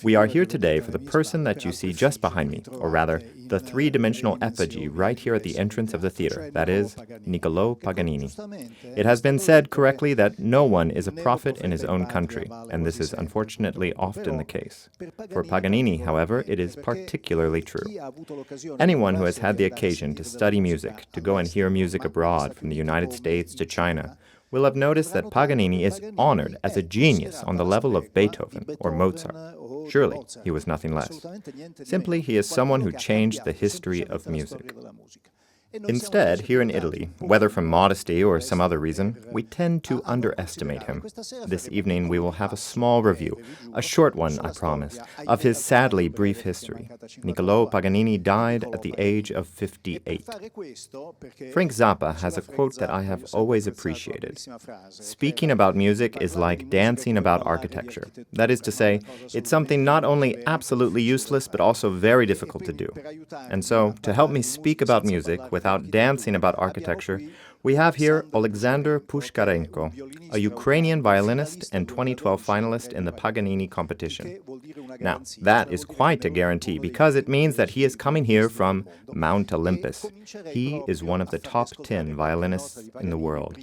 We are here today for the person that you see just behind me, or rather, the three-dimensional effigy right here at the entrance of the theater, that is, Niccolò Paganini. It has been said correctly that no one is a prophet in his own country, and this is unfortunately often the case. For Paganini, however, it is particularly true. Anyone who has had the occasion to study music, to go and hear music abroad from the United States to China, will have noticed that Paganini is honored as a genius on the level of Beethoven or Mozart. Surely, he was nothing less. Simply, he is someone who changed the history of music. Instead, here in Italy, whether from modesty or some other reason, we tend to underestimate him. This evening we will have a small review, a short one, I promise, of his sadly brief history. Niccolò Paganini died at the age of 58. Frank Zappa has a quote that I have always appreciated. Speaking about music is like dancing about architecture. That is to say, it's something not only absolutely useless, but also very difficult to do. And so, to help me speak about music without dancing about architecture, we have here Alexander Pushkarenko, a Ukrainian violinist and 2012 finalist in the Paganini competition. Now, that is quite a guarantee because it means that he is coming here from Mount Olympus. He is one of the top 10 violinists in the world.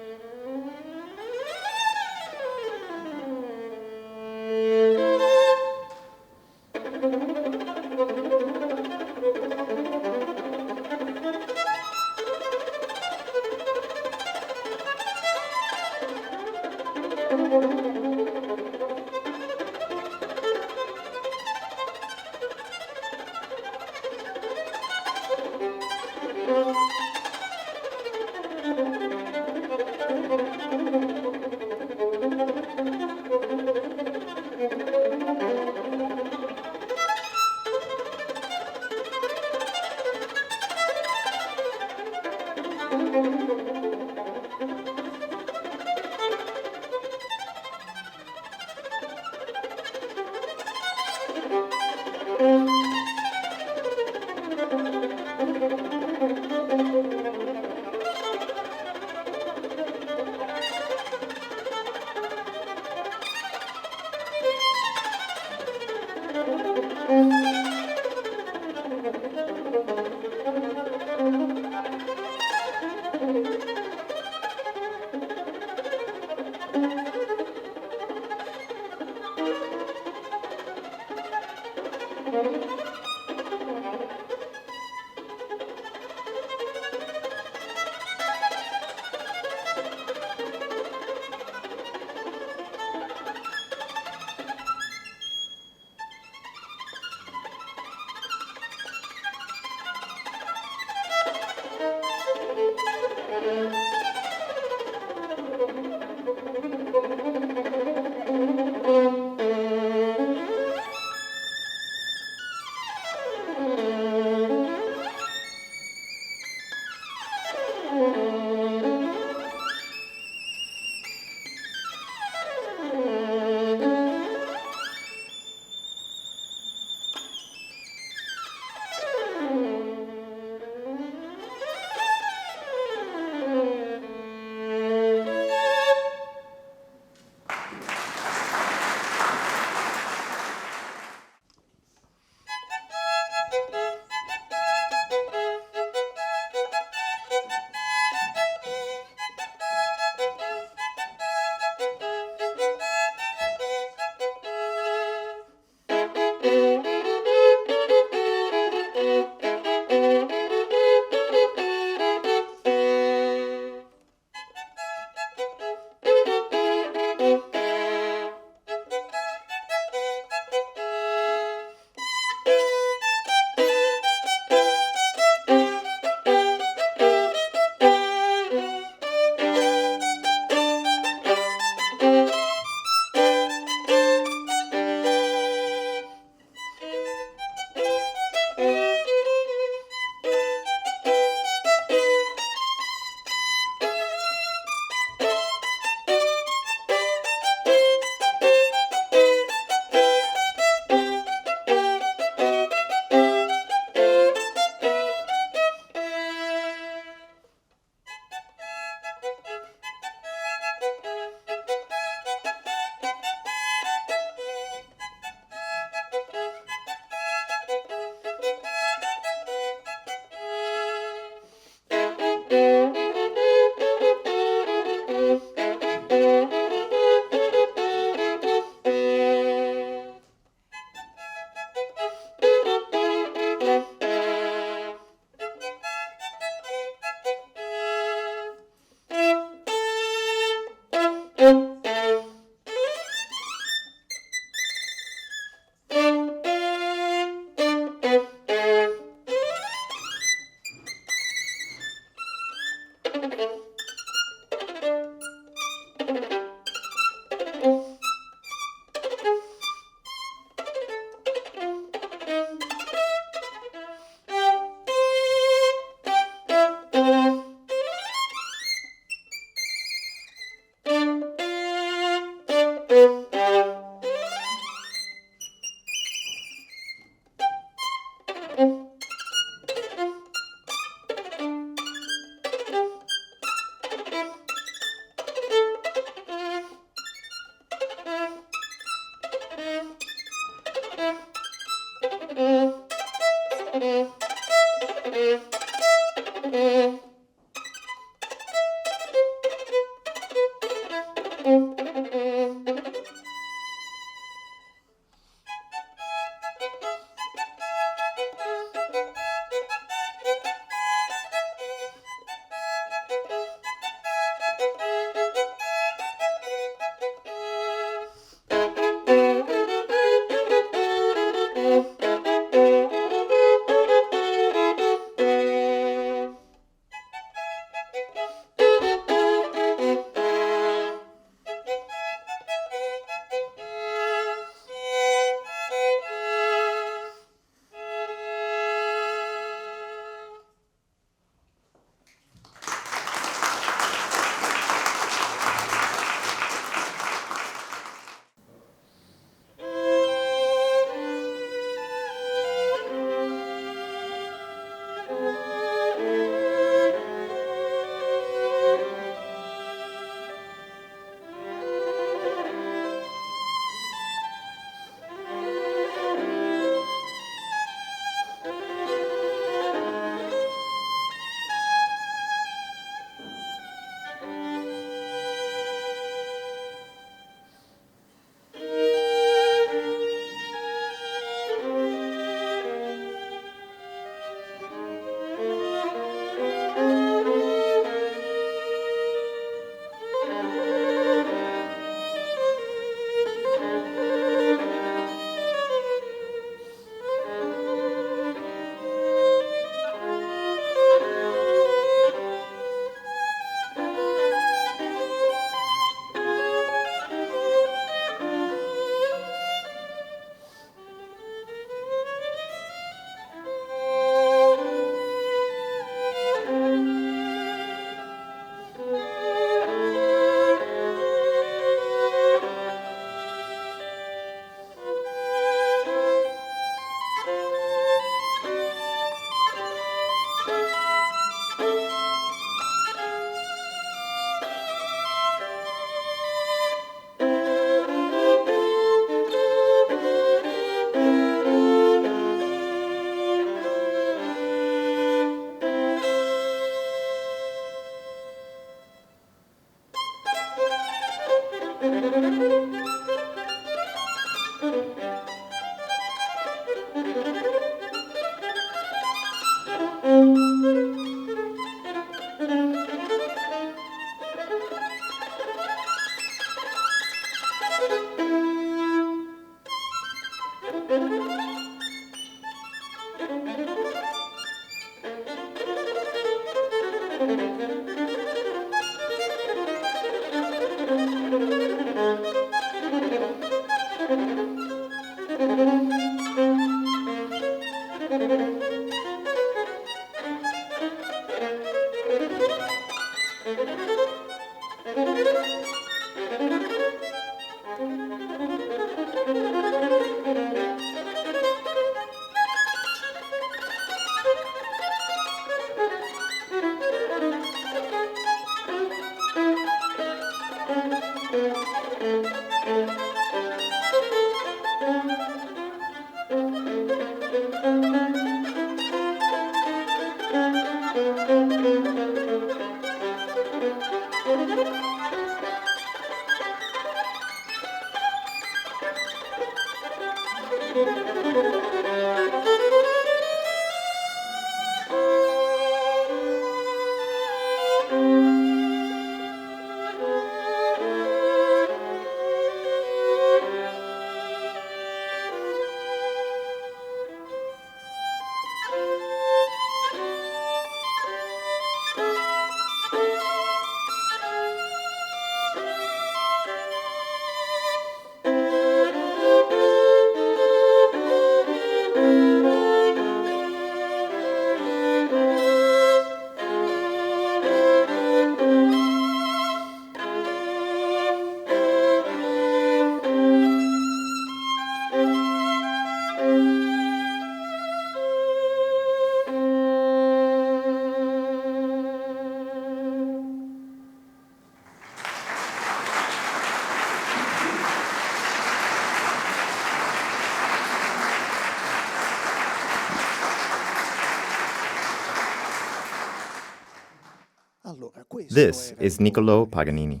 This is Niccolò Paganini.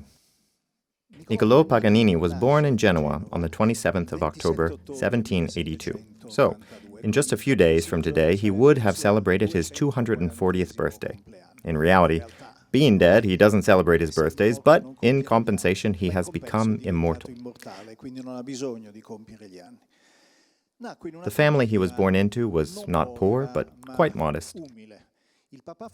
Niccolò Paganini was born in Genoa on the 27th of October, 1782. So, in just a few days from today, he would have celebrated his 240th birthday. In reality, being dead, he doesn't celebrate his birthdays, but in compensation, he has become immortal. The family he was born into was not poor, but quite modest.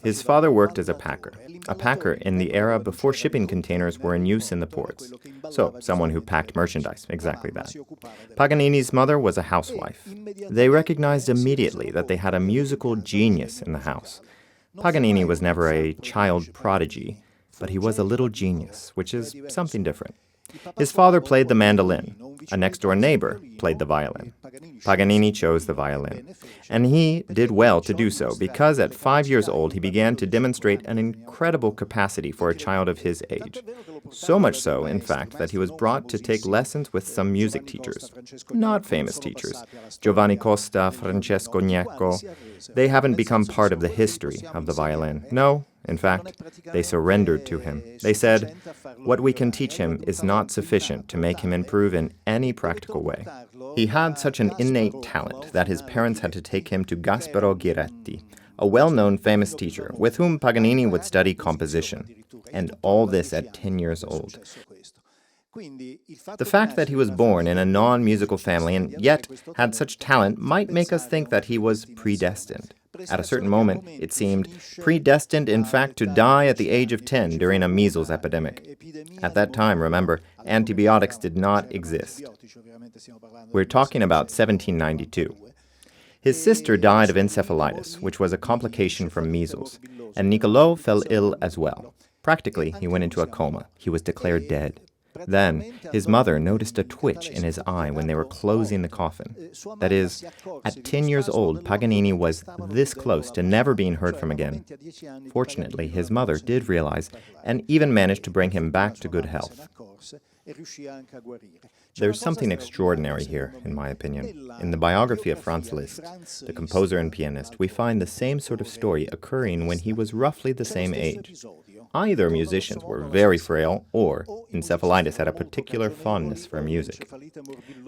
His father worked as a packer in the era before shipping containers were in use in the ports. So, someone who packed merchandise, exactly that. Paganini's mother was a housewife. They recognized immediately that they had a musical genius in the house. Paganini was never a child prodigy, but he was a little genius, which is something different. His father played the mandolin. A next-door neighbor played the violin. Paganini chose the violin. And he did well to do so, because at 5 years old he began to demonstrate an incredible capacity for a child of his age. So much so, in fact, that he was brought to take lessons with some music teachers. Not famous teachers. Giovanni Costa, Francesco Gnecco. They haven't become part of the history of the violin. No. In fact, they surrendered to him. They said, "What we can teach him is not sufficient to make him improve in any practical way." He had such an innate talent that his parents had to take him to Gaspero Ghiretti, a well-known famous teacher with whom Paganini would study composition. And all this at 10 years old. The fact that he was born in a non-musical family and yet had such talent might make us think that he was predestined. At a certain moment, it seemed predestined, in fact, to die at the age of 10 during a measles epidemic. At that time, remember, antibiotics did not exist. We're talking about 1792. His sister died of encephalitis, which was a complication from measles, and Niccolò fell ill as well. Practically, he went into a coma. He was declared dead. Then, his mother noticed a twitch in his eye when they were closing the coffin. That is, at 10 years old, Paganini was this close to never being heard from again. Fortunately, his mother did realize and even managed to bring him back to good health. There's something extraordinary here, in my opinion. In the biography of Franz Liszt, the composer and pianist, we find the same sort of story occurring when he was roughly the same age. Either musicians were very frail, or encephalitis had a particular fondness for music.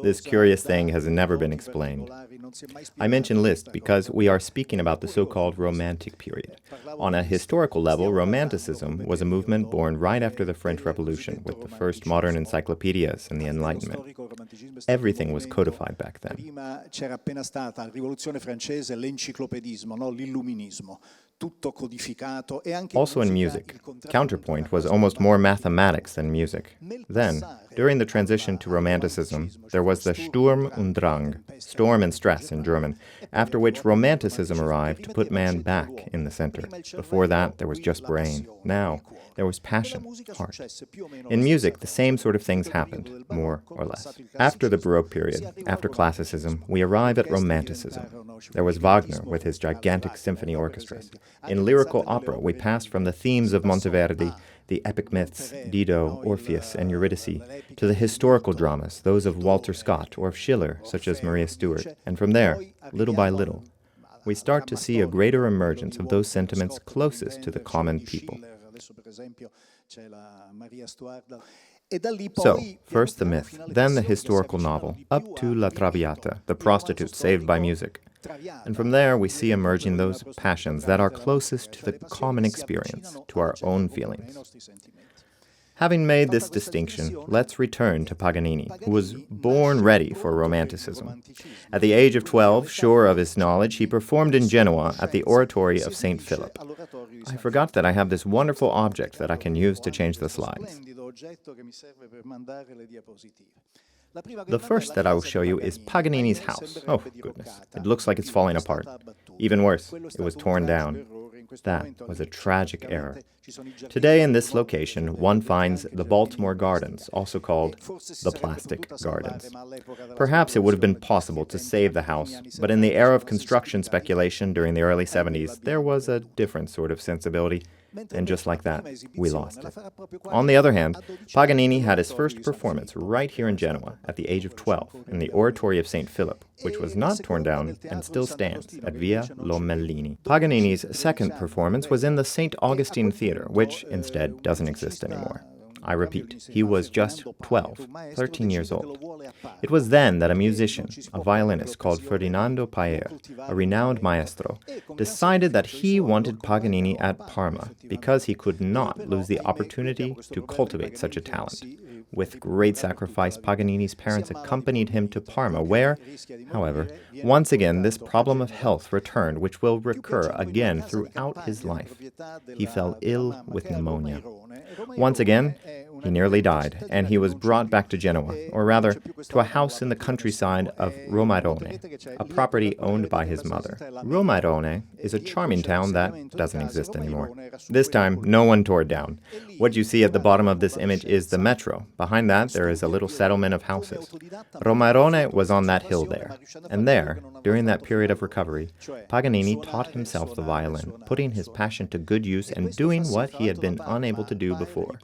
This curious thing has never been explained. I mention Liszt because we are speaking about the so-called Romantic period. On a historical level, Romanticism was a movement born right after the French Revolution, with the first modern encyclopedias and the Enlightenment. Everything was codified back then. C'era appena stata la rivoluzione francese, l'enciclopedismo, no? L'illuminismo. Also in music, counterpoint was almost more mathematics than music. Then, during the transition to Romanticism, there was the Sturm und Drang, storm and stress in German, after which Romanticism arrived to put man back in the center. Before that, there was just brain. Now, there was passion, heart. In music, the same sort of things happened, more or less. After the Baroque period, after classicism, we arrive at Romanticism. There was Wagner with his gigantic symphony orchestras. In lyrical opera, we passed from the themes of Monteverdi, the epic myths, Dido, Orpheus, and Eurydice, to the historical dramas, those of Walter Scott or of Schiller, such as Maria Stuart. And from there, little by little, we start to see a greater emergence of those sentiments closest to the common people. So, first the myth, then the historical novel, up to La Traviata, the prostitute saved by music. And from there we see emerging those passions that are closest to the common experience, to our own feelings. Having made this distinction, let's return to Paganini, who was born ready for Romanticism. At the age of 12, sure of his knowledge, he performed in Genoa at the Oratory of St. Philip. I forgot that I have this wonderful object that I can use to change the slides. The first that I will show you is Paganini's house. Oh, goodness. It looks like it's falling apart. Even worse, it was torn down. That was a tragic error. Today in this location, one finds the Baltimore Gardens, also called the Plastic Gardens. Perhaps it would have been possible to save the house, but in the era of construction speculation during the early 70s, there was a different sort of sensibility. And just like that, we lost it. On the other hand, Paganini had his first performance right here in Genoa at the age of 12 in the Oratory of St. Philip, which was not torn down and still stands at Via Lomellini. Paganini's second performance was in the St. Augustine Theater, which instead doesn't exist anymore. I repeat, he was just 12, 13 years old. It was then that a musician, a violinist called Ferdinando Paer, a renowned maestro, decided that he wanted Paganini at Parma because he could not lose the opportunity to cultivate such a talent. With great sacrifice, Paganini's parents accompanied him to Parma, where, however, once again this problem of health returned, which will recur again throughout his life. He fell ill with pneumonia. Once again, he nearly died, and he was brought back to Genoa, or rather, to a house in the countryside of Romairone, a property owned by his mother. Romairone is a charming town that doesn't exist anymore. This time, no one tore it down. What you see at the bottom of this image is the metro. Behind that, there is a little settlement of houses. Romairone was on that hill there, and there, during that period of recovery, Paganini taught himself the violin, putting his passion to good use and doing what he had been unable to do before.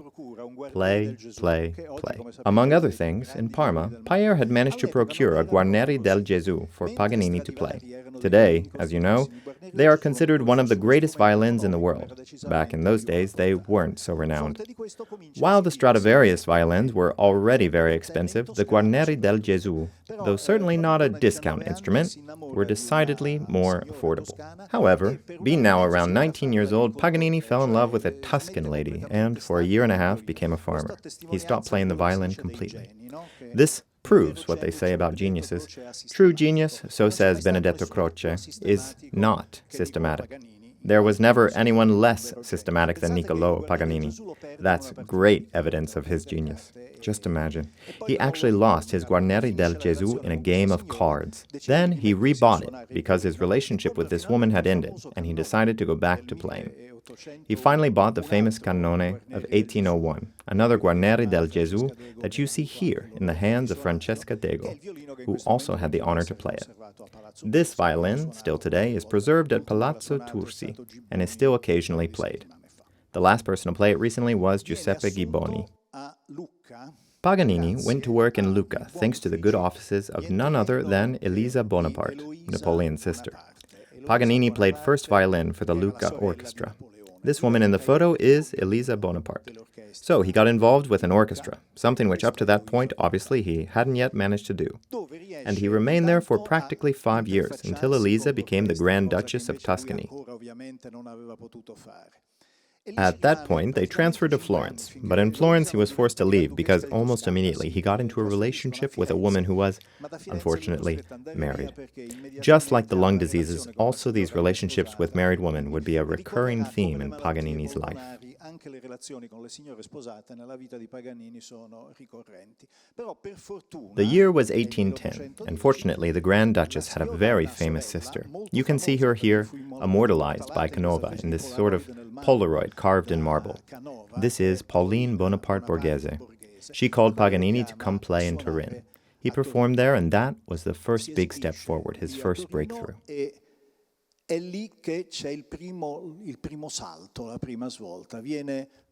Play, play, play. Among other things, in Parma, Paer had managed to procure a Guarneri del Gesù for Paganini to play. Today, as you know, they are considered one of the greatest violins in the world. Back in those days, they weren't so renowned. While the Stradivarius violins were already very expensive, the Guarneri del Gesù, though certainly not a discount instrument, were decidedly more affordable. However, being now around 19 years old, Paganini fell in love with a Tuscan lady and, for a year and a half, became a farmer. He stopped playing the violin completely. This proves what they say about geniuses. True genius, so says Benedetto Croce, is not systematic. There was never anyone less systematic than Niccolò Paganini. That's great evidence of his genius. Just imagine. He actually lost his Guarneri del Gesù in a game of cards. Then he rebought it because his relationship with this woman had ended, and he decided to go back to playing. He finally bought the famous Cannone of 1801, another Guarneri del Gesù that you see here in the hands of Francesca Dego, who also had the honor to play it. This violin, still today, is preserved at Palazzo Tursi and is still occasionally played. The last person to play it recently was Giuseppe Gibboni. Paganini went to work in Lucca thanks to the good offices of none other than Elisa Bonaparte, Napoleon's sister. Paganini played first violin for the Lucca orchestra. This woman in the photo is Elisa Bonaparte. So he got involved with an orchestra, something which up to that point, obviously, he hadn't yet managed to do. And he remained there for practically 5 years, until Elisa became the Grand Duchess of Tuscany. At that point, they transferred to Florence, but in Florence he was forced to leave because almost immediately he got into a relationship with a woman who was, unfortunately, married. Just like the lung diseases, also these relationships with married women would be a recurring theme in Paganini's life. The year was 1810, and fortunately the Grand Duchess had a very famous sister. You can see her here, immortalized by Canova in this sort of Polaroid carved in marble. This is Pauline Bonaparte Borghese. She called Paganini to come play in Turin. He performed there, and that was the first big step forward, his first breakthrough.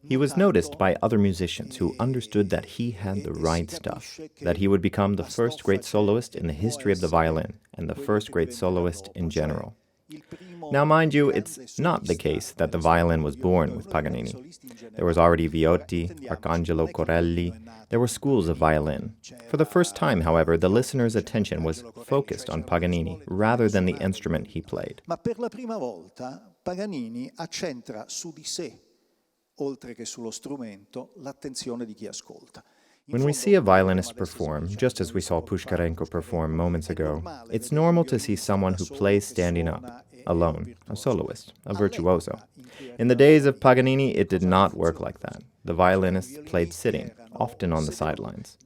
He was noticed by other musicians who understood that he had the right stuff, that he would become the first great soloist in the history of the violin, and the first great soloist in general. Now, mind you, it's not the case that the violin was born with Paganini. There was already Viotti, Arcangelo Corelli. There were schools of violin. For the first time, however, the listener's attention was focused on Paganini rather than the instrument he played. Ma per la prima volta Paganini accentra su di sé, oltre che sullo strumento, l'attenzione di chi ascolta. When we see a violinist perform, just as we saw Pushkarenko perform moments ago, it's normal to see someone who plays standing up, alone, a soloist, a virtuoso. In the days of Paganini, it did not work like that. The violinists played sitting, often on the sidelines.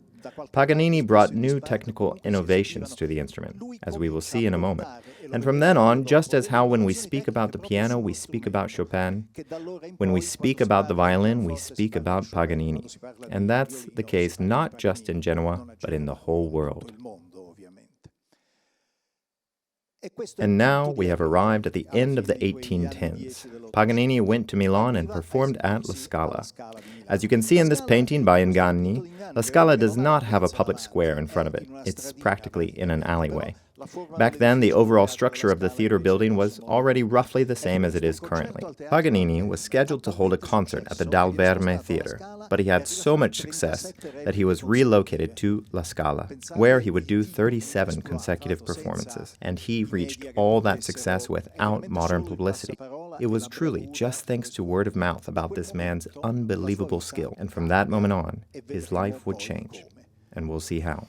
Paganini brought new technical innovations to the instrument, as we will see in a moment. And from then on, just as how when we speak about the piano, we speak about Chopin, when we speak about the violin, we speak about Paganini. And that's the case not just in Genoa, but in the whole world. And now we have arrived at the end of the 1810s. Paganini went to Milan and performed at La Scala. As you can see in this painting by Inganni, La Scala does not have a public square in front of it. It's practically in an alleyway. Back then, the overall structure of the theater building was already roughly the same as it is currently. Paganini was scheduled to hold a concert at the Dal Verme Theater, but he had so much success that he was relocated to La Scala, where he would do 37 consecutive performances, and he reached all that success without modern publicity. It was truly just thanks to word of mouth about this man's unbelievable skill, and from that moment on, his life would change, and we'll see how.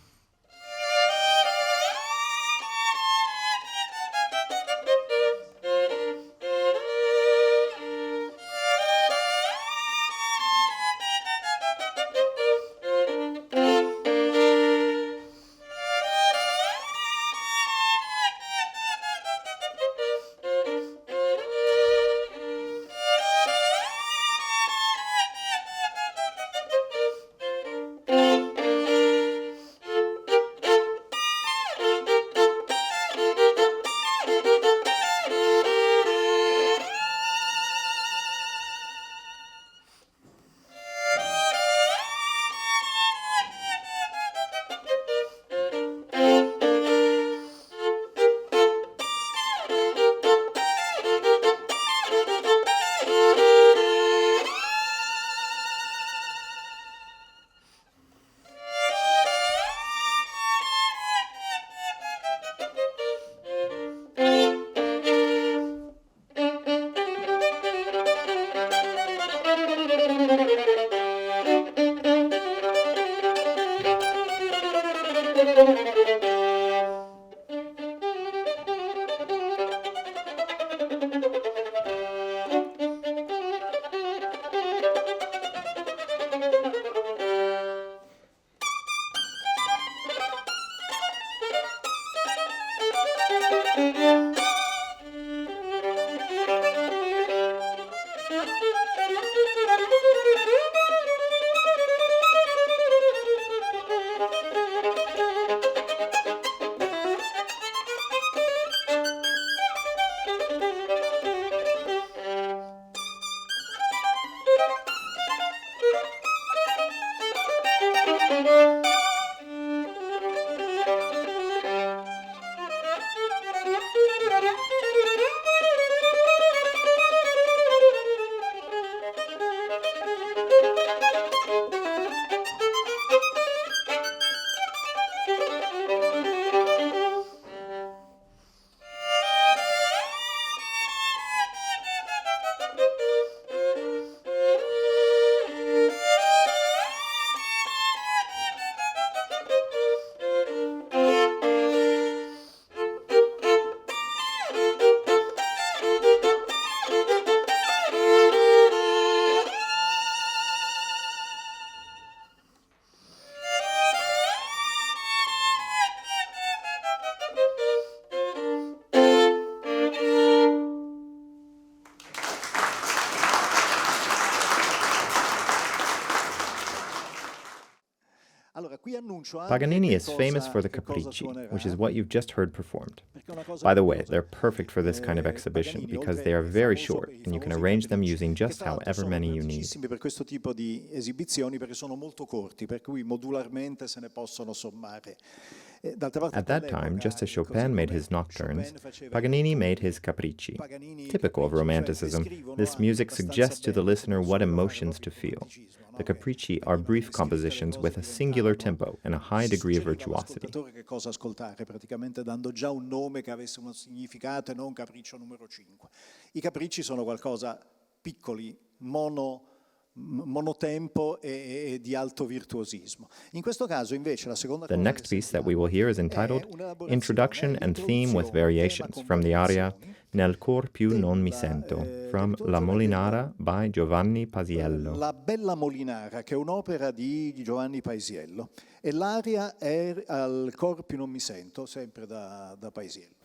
Paganini is famous for the capricci, which is what you've just heard performed. By the way, they're perfect for this kind of exhibition because they are very short and you can arrange them using just however many you need. Per questo tipo di esibizioni perché sono molto corti, per cui modularmente se ne possono sommare. At that time, just as Chopin made his nocturnes, Paganini made his capricci. Typical of Romanticism, this music suggests to the listener what emotions to feel. The capricci are brief compositions with a singular tempo and a high degree of virtuosity. Che cosa ascoltare, praticamente dando già un nome che avesse un significato e non capriccio numero 5. I capricci sono qualcosa piccoli, monotempo e di alto virtuosismo. In questo caso invece la seconda The next piece that we will hear is entitled Introduction and Theme with Variations from the aria Nel cor più non mi sento from La Molinara by Giovanni Paisiello. La Bella Molinara, che è un'opera di Giovanni Paisiello, e l'aria è Al cor più non mi sento, sempre da Paisiello.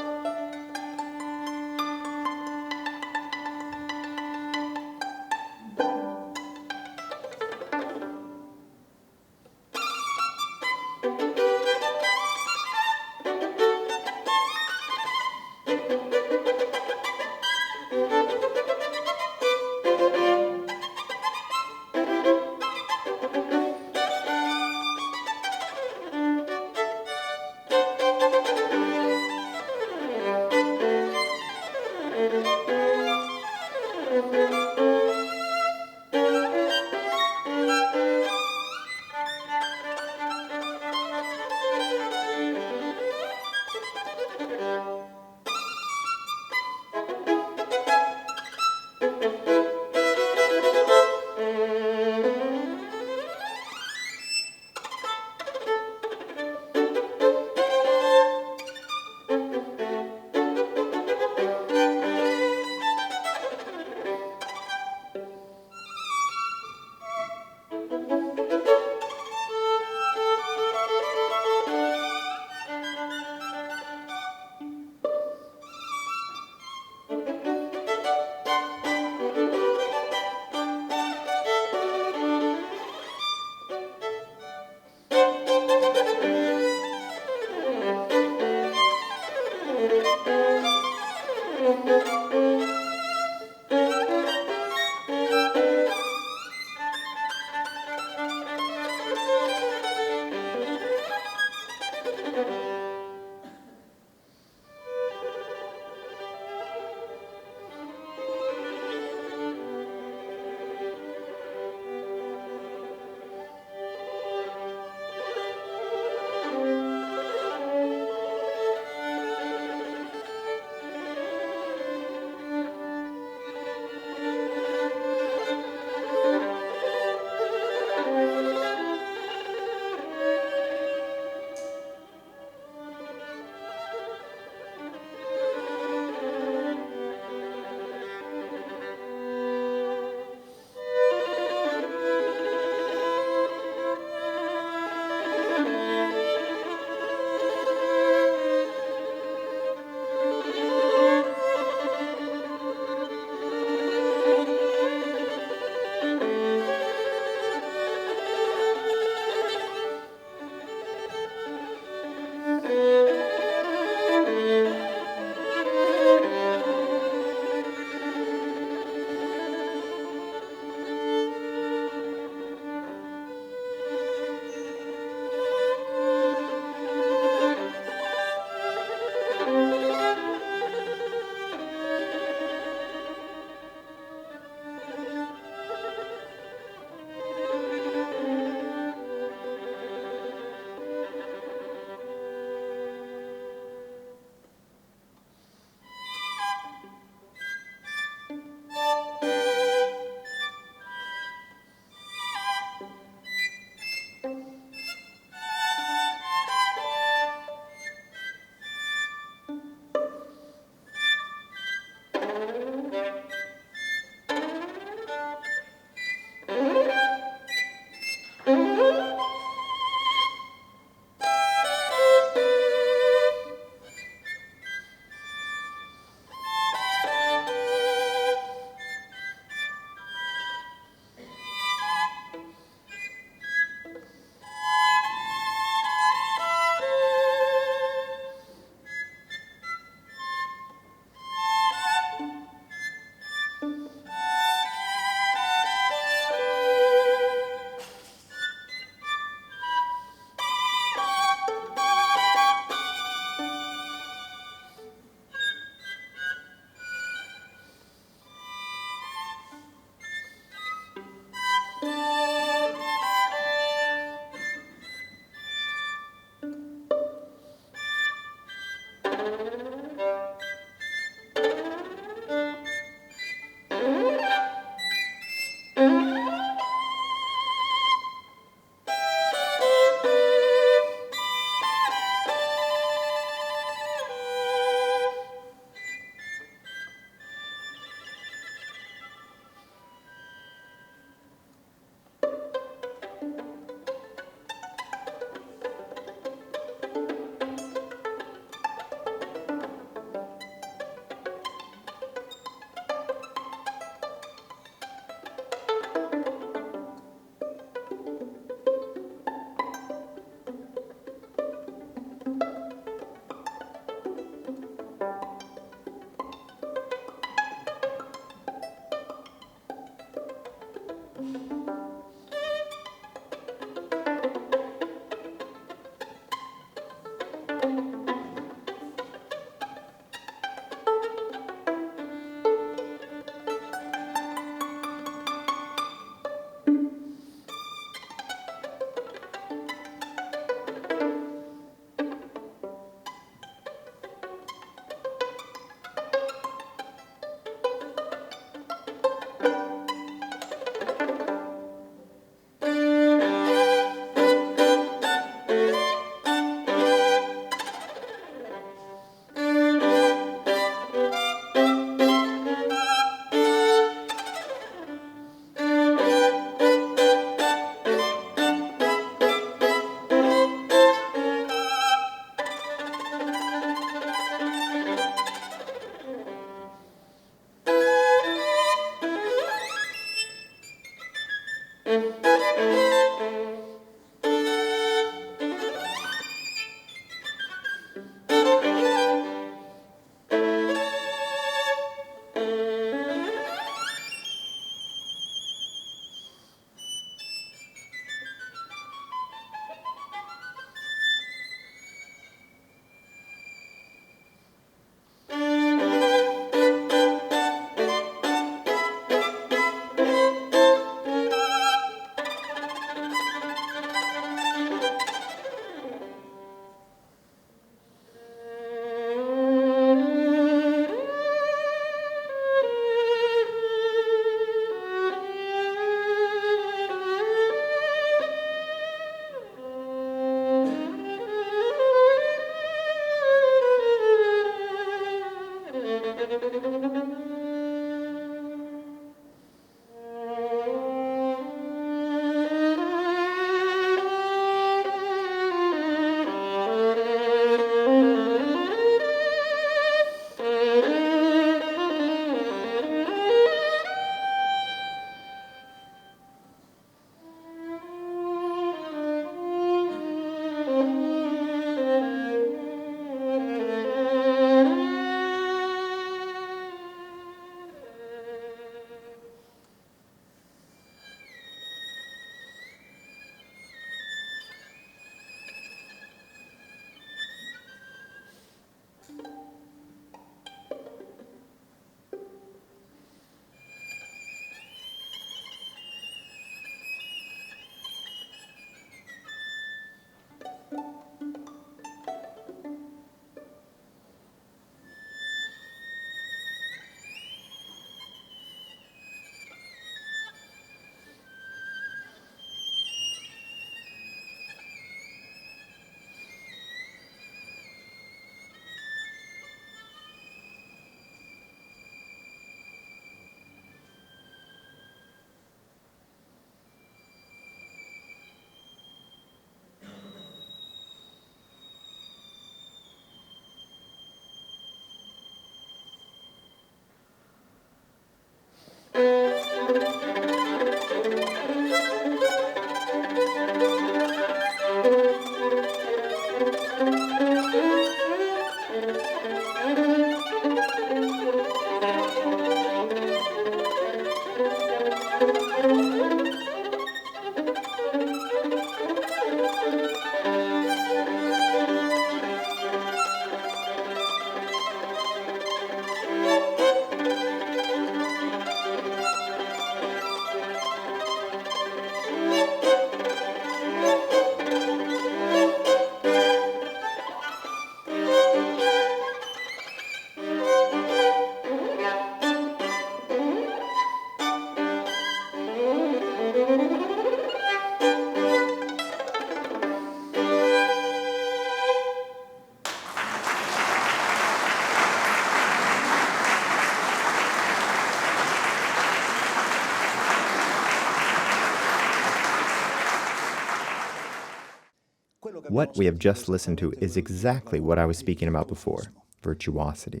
What we have just listened to is exactly what I was speaking about before, virtuosity.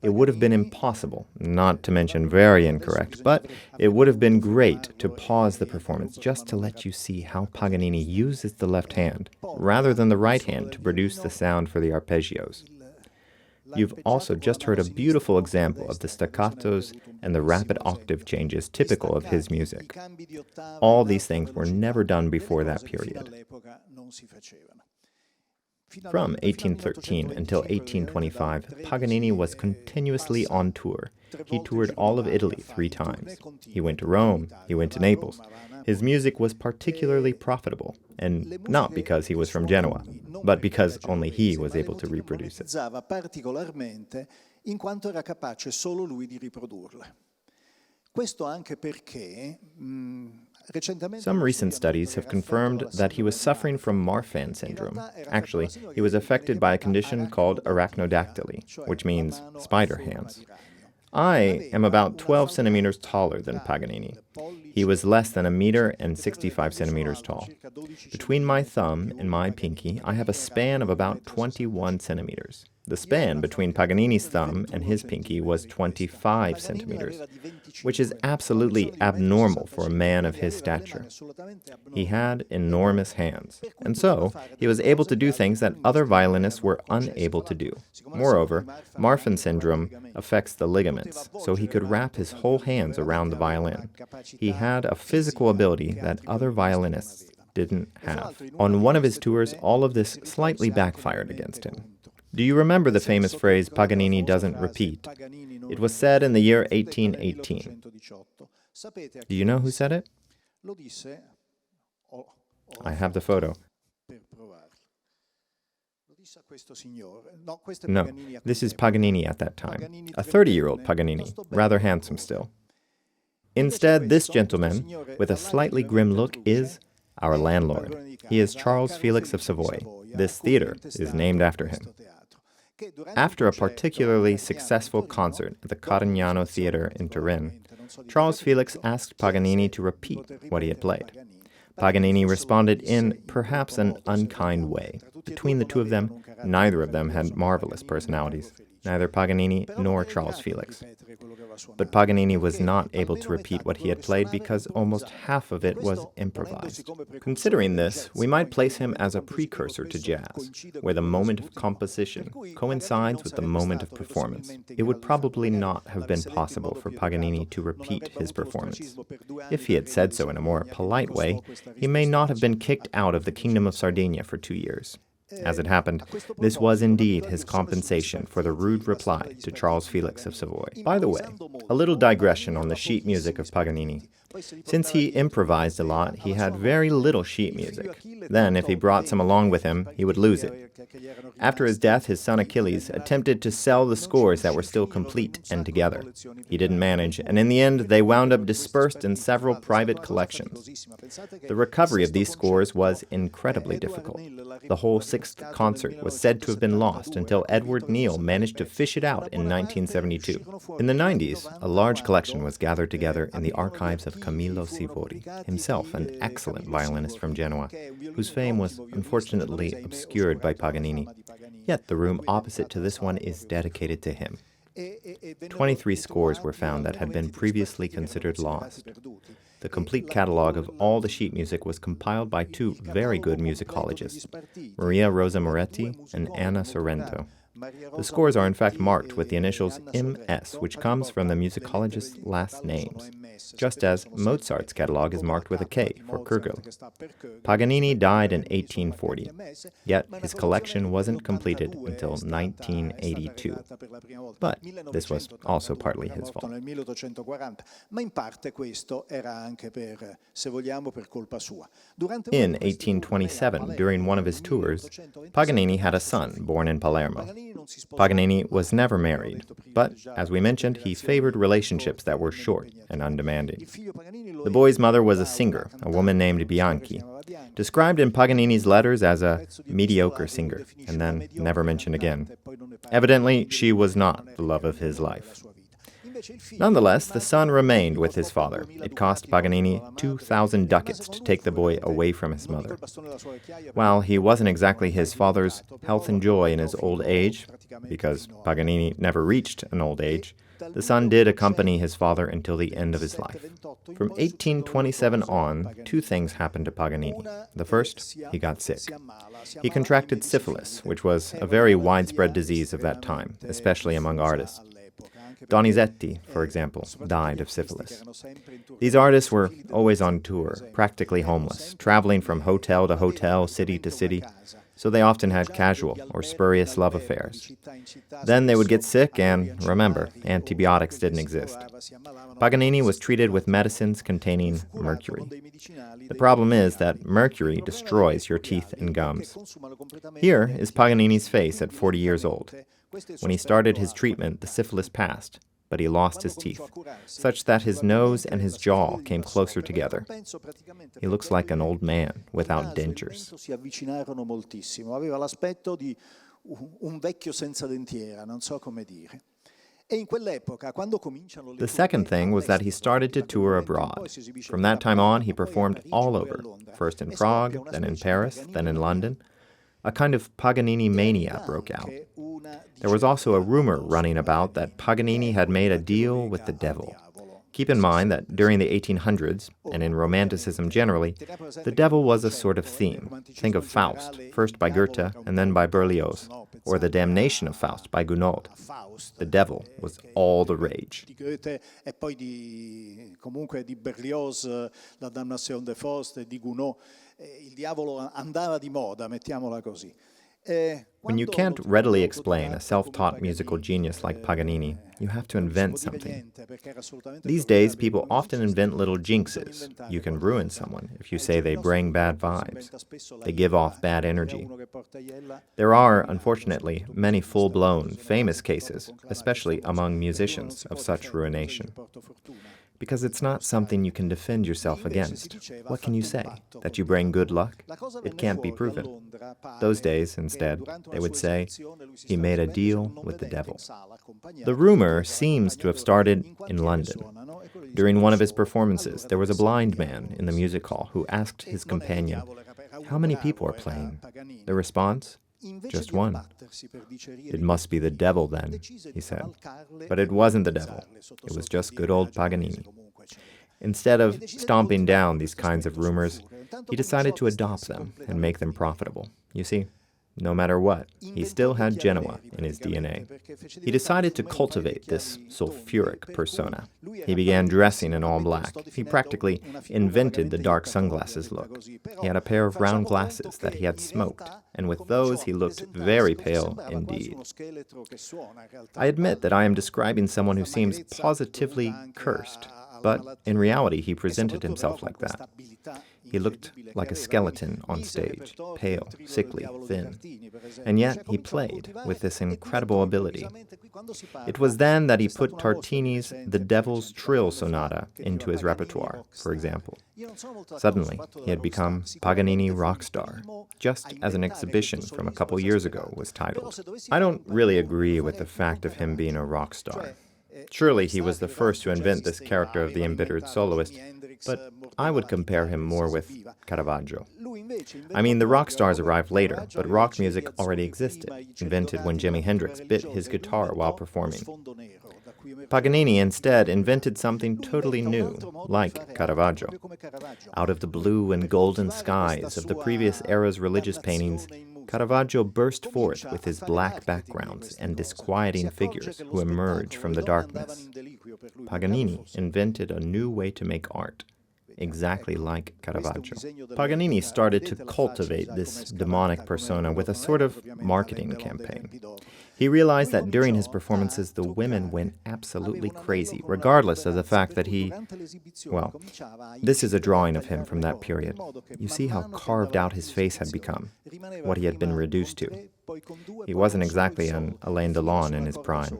It would have been impossible, not to mention very incorrect, but it would have been great to pause the performance just to let you see how Paganini uses the left hand, rather than the right hand, to produce the sound for the arpeggios. You've also just heard a beautiful example of the staccatos and the rapid octave changes typical of his music. All these things were never done before that period. From 1813 until 1825, Paganini was continuously on tour. He toured all of Italy 3 times. He went to Rome, he went to Naples. His music was particularly profitable, and not because he was from Genoa, but because only he was able to reproduce it. Particolarmente in quanto era capace solo lui di riprodurle. Questo anche perché Some recent studies have confirmed that he was suffering from Marfan syndrome. Actually, he was affected by a condition called arachnodactyly, which means spider hands. I am about 12 centimeters taller than Paganini. He was less than 1 meter and 65 centimeters tall. Between my thumb and my pinky, I have a span of about 21 centimeters. The span between Paganini's thumb and his pinky was 25 centimeters, which is absolutely abnormal for a man of his stature. He had enormous hands, and so he was able to do things that other violinists were unable to do. Moreover, Marfan syndrome affects the ligaments, so he could wrap his whole hands around the violin. He had a physical ability that other violinists didn't have. On one of his tours, all of this slightly backfired against him. Do you remember the famous phrase, Paganini doesn't repeat? It was said in the year 1818. Do you know who said it? I have the photo. No, this is Paganini at that time, a 30-year-old Paganini, rather handsome still. Instead, this gentleman, with a slightly grim look, is our landlord. He is Charles Felix of Savoy. This theater is named after him. After a particularly successful concert at the Carignano Theater in Turin, Charles Felix asked Paganini to repeat what he had played. Paganini responded in perhaps an unkind way. Between the two of them, neither of them had marvelous personalities, neither Paganini nor Charles Felix. But Paganini was not able to repeat what he had played because almost half of it was improvised. Considering this, we might place him as a precursor to jazz, where the moment of composition coincides with the moment of performance. It would probably not have been possible for Paganini to repeat his performance. If he had said so in a more polite way, he may not have been kicked out of the Kingdom of Sardinia for 2 years. As it happened, this was indeed his compensation for the rude reply to Charles Felix of Savoy. By the way, a little digression on the sheet music of Paganini. Since he improvised a lot, he had very little sheet music. Then, if he brought some along with him, he would lose it. After his death, his son Achilles attempted to sell the scores that were still complete and together. He didn't manage, and in the end, they wound up dispersed in several private collections. The recovery of these scores was incredibly difficult. The whole 6th concert was said to have been lost until Edward Neal managed to fish it out in 1972. In the 90s, a large collection was gathered together in the archives of Camillo Sivori, himself an excellent violinist from Genoa, whose fame was unfortunately obscured by Paganini. Yet the room opposite to this one is dedicated to him. 23 scores were found that had been previously considered lost. The complete catalog of all the sheet music was compiled by 2 very good musicologists, Maria Rosa Moretti and Anna Sorrento. The scores are in fact marked with the initials MS, which comes from the musicologist's last names, just as Mozart's catalog is marked with a K for Kürgel. Paganini died in 1840, yet his collection wasn't completed until 1982. But this was also partly his fault. In 1827, during one of his tours, Paganini had a son born in Palermo. Paganini was never married, but, as we mentioned, he favored relationships that were short and undemanding. The boy's mother was a singer, a woman named Bianchi, described in Paganini's letters as a mediocre singer, and then never mentioned again. Evidently, she was not the love of his life. Nonetheless, the son remained with his father. It cost Paganini 2,000 ducats to take the boy away from his mother. While he wasn't exactly his father's health and joy in his old age, because Paganini never reached an old age, the son did accompany his father until the end of his life. From 1827 on, two things happened to Paganini. The first, he got sick. He contracted syphilis, which was a very widespread disease of that time, especially among artists. Donizetti, for example, died of syphilis. These artists were always on tour, practically homeless, traveling from hotel to hotel, city to city, so they often had casual or spurious love affairs. Then they would get sick, and remember, antibiotics didn't exist. Paganini was treated with medicines containing mercury. The problem is that mercury destroys your teeth and gums. Here is Paganini's face at 40 years old. When he started his treatment, the syphilis passed, but he lost his teeth, such that his nose and his jaw came closer together. He looks like an old man without dentures. The second thing was that he started to tour abroad. From that time on, he performed all over, first in Prague, then in Paris, then in London. A kind of Paganini mania broke out. There was also a rumor running about that Paganini had made a deal with the devil. Keep in mind that during the 1800s, and in Romanticism generally, the devil was a sort of theme. Think of Faust, first by Goethe and then by Berlioz, or The Damnation of Faust by Gounod. The devil was all the rage. When you can't readily explain a self-taught musical genius like Paganini, you have to invent something. These days, people often invent little jinxes. You can ruin someone if you say they bring bad vibes. They give off bad energy. There are, unfortunately, many full-blown, famous cases, especially among musicians, of such ruination. Because it's not something you can defend yourself against. What can you say? That you bring good luck? It can't be proven. Those days, instead, they would say, he made a deal with the devil. The rumor seems to have started in London. During one of his performances, there was a blind man in the music hall who asked his companion, "How many people are playing?" The response? "Just one." "It must be the devil then," he said. But it wasn't the devil. It was just good old Paganini. Instead of stomping down these kinds of rumors, he decided to adopt them and make them profitable. You see, no matter what, he still had Genoa in his DNA. He decided to cultivate this sulfuric persona. He began dressing in all black. He practically invented the dark sunglasses look. He had a pair of round glasses that he had smoked, and with those he looked very pale indeed. I admit that I am describing someone who seems positively cursed, but in reality he presented himself like that. He looked like a skeleton on stage, pale, sickly, thin. And yet he played with this incredible ability. It was then that he put Tartini's The Devil's Trill Sonata into his repertoire, for example. Suddenly, he had become Paganini Rockstar, just as an exhibition from a couple years ago was titled. I don't really agree with the fact of him being a rock star. Surely he was the first to invent this character of the embittered soloist, but I would compare him more with Caravaggio. I mean, the rock stars arrived later, but rock music already existed, invented when Jimi Hendrix bit his guitar while performing. Paganini instead invented something totally new, like Caravaggio. Out of the blue and golden skies of the previous era's religious paintings, Caravaggio burst forth with his black backgrounds and disquieting figures who emerge from the darkness. Paganini invented a new way to make art, exactly like Caravaggio. Paganini started to cultivate this demonic persona with a sort of marketing campaign. He realized that during his performances, the women went absolutely crazy, regardless of the fact that well, this is a drawing of him from that period. You see how carved out his face had become, what he had been reduced to. He wasn't exactly an Alain Delon in his prime.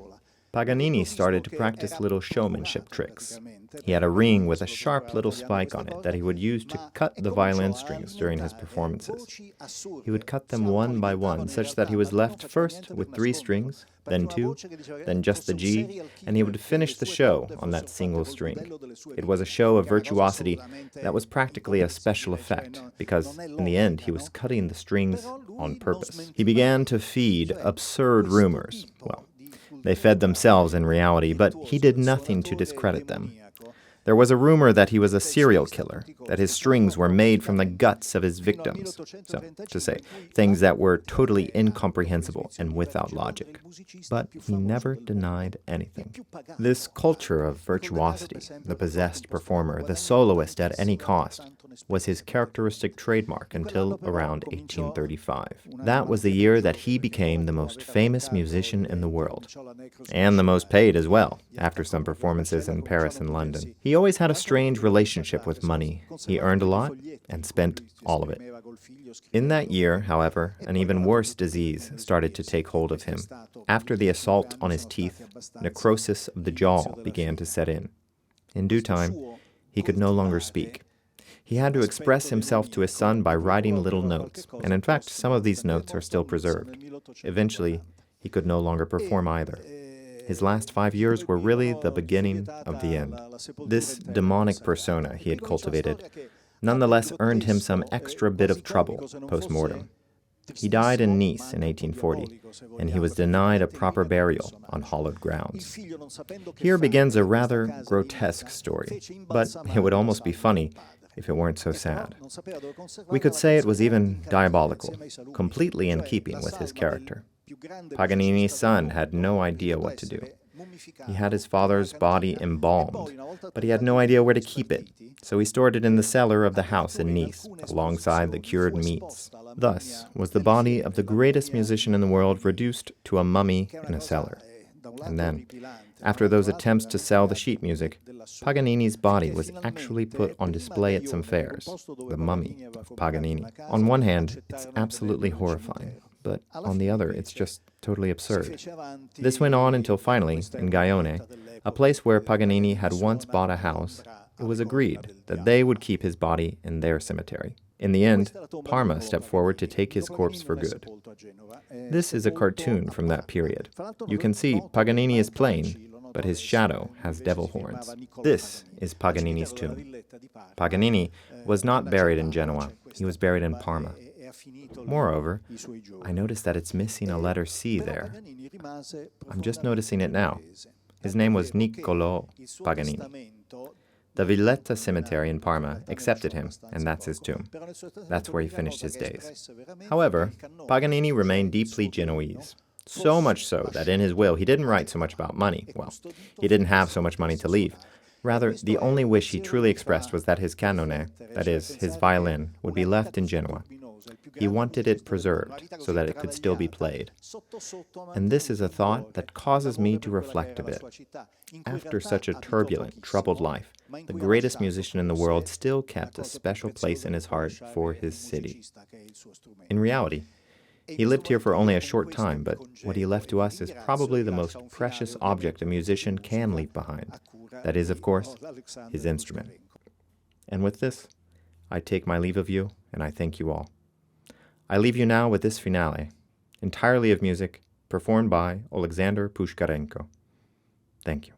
Paganini started to practice little showmanship tricks. He had a ring with a sharp little spike on it that he would use to cut the violin strings during his performances. He would cut them one by one, such that he was left first with 3 strings, then 2, then just the G, and he would finish the show on that single string. It was a show of virtuosity that was practically a special effect, because in the end he was cutting the strings on purpose. He began to feed absurd rumors. Well, they fed themselves in reality, but he did nothing to discredit them. There was a rumor that he was a serial killer, that his strings were made from the guts of his victims. So, to say, things that were totally incomprehensible and without logic. But he never denied anything. This culture of virtuosity, the possessed performer, the soloist at any cost, was his characteristic trademark until around 1835. That was the year that he became the most famous musician in the world, and the most paid as well, after some performances in Paris and London. He always had a strange relationship with money. He earned a lot and spent all of it. In that year, however, an even worse disease started to take hold of him. After the assault on his teeth, necrosis of the jaw began to set in. In due time, he could no longer speak. He had to express himself to his son by writing little notes, and in fact, some of these notes are still preserved. Eventually, he could no longer perform either. His last 5 years were really the beginning of the end. This demonic persona he had cultivated nonetheless earned him some extra bit of trouble post-mortem. He died in Nice in 1840, and he was denied a proper burial on hallowed grounds. Here begins a rather grotesque story, but it would almost be funny if it weren't so sad. We could say it was even diabolical, completely in keeping with his character. Paganini's son had no idea what to do. He had his father's body embalmed, but he had no idea where to keep it, so he stored it in the cellar of the house in Nice, alongside the cured meats. Thus was the body of the greatest musician in the world reduced to a mummy in a cellar. And then, after those attempts to sell the sheet music, Paganini's body was actually put on display at some fairs, the mummy of Paganini. On one hand, it's absolutely horrifying, but on the other, it's just totally absurd. This went on until finally, in Gaione, a place where Paganini had once bought a house, it was agreed that they would keep his body in their cemetery. In the end, Parma stepped forward to take his corpse for good. This is a cartoon from that period. You can see Paganini is plain, but his shadow has devil horns. This is Paganini's tomb. Paganini was not buried in Genoa. He was buried in Parma. Moreover, I noticed that it's missing a letter C there. I'm just noticing it now. His name was Niccolò Paganini. The Villetta Cemetery in Parma accepted him, and that's his tomb. That's where he finished his days. However, Paganini remained deeply Genoese. So much so that in his will he didn't write so much about money. Well, he didn't have so much money to leave. Rather, the only wish he truly expressed was that his canone, that is, his violin, would be left in Genoa. He wanted it preserved so that it could still be played. And this is a thought that causes me to reflect a bit. After such a turbulent, troubled life, the greatest musician in the world still kept a special place in his heart for his city. In reality, he lived here for only a short time, but what he left to us is probably the most precious object a musician can leave behind. That is, of course, his instrument. And with this, I take my leave of you, and I thank you all. I leave you now with this finale, entirely of music, performed by Alexander Pushkarenko. Thank you.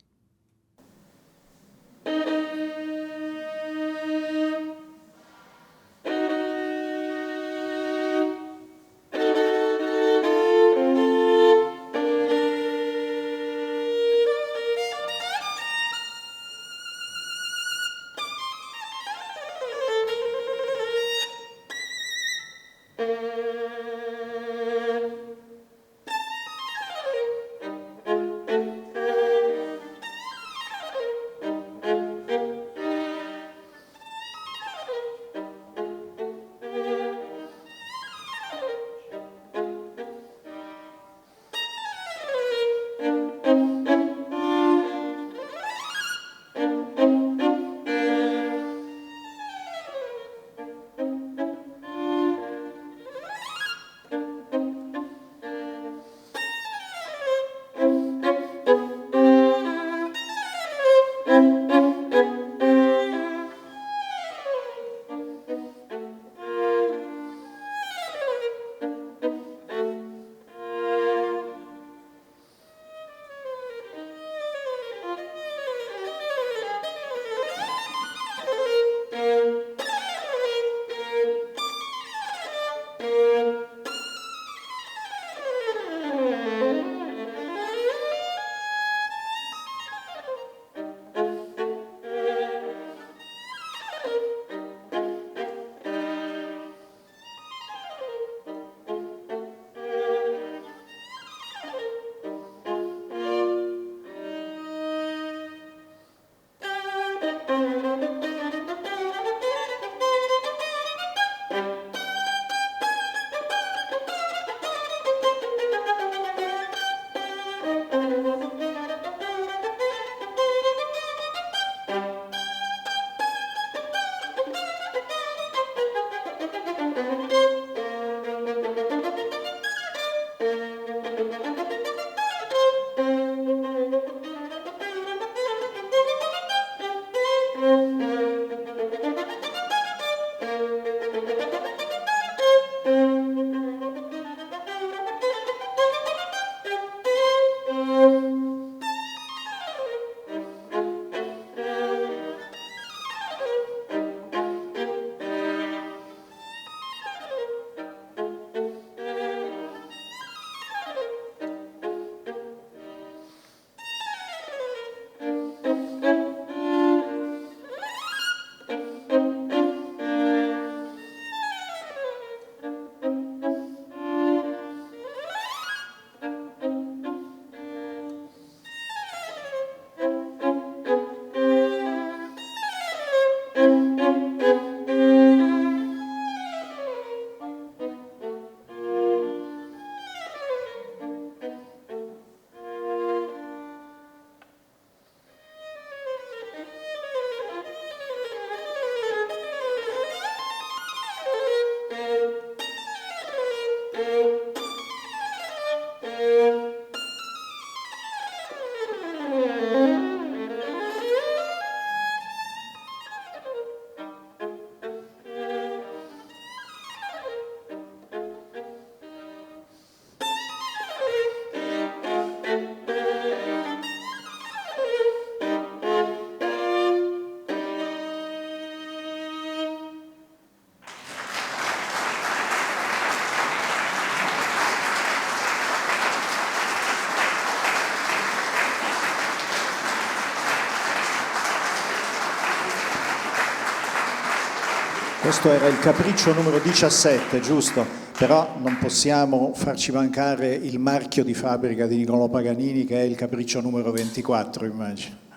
Questo era il capriccio numero 17, giusto? Però non possiamo farci mancare il marchio di fabbrica di Niccolò Paganini, che è il capriccio numero 24, immagino.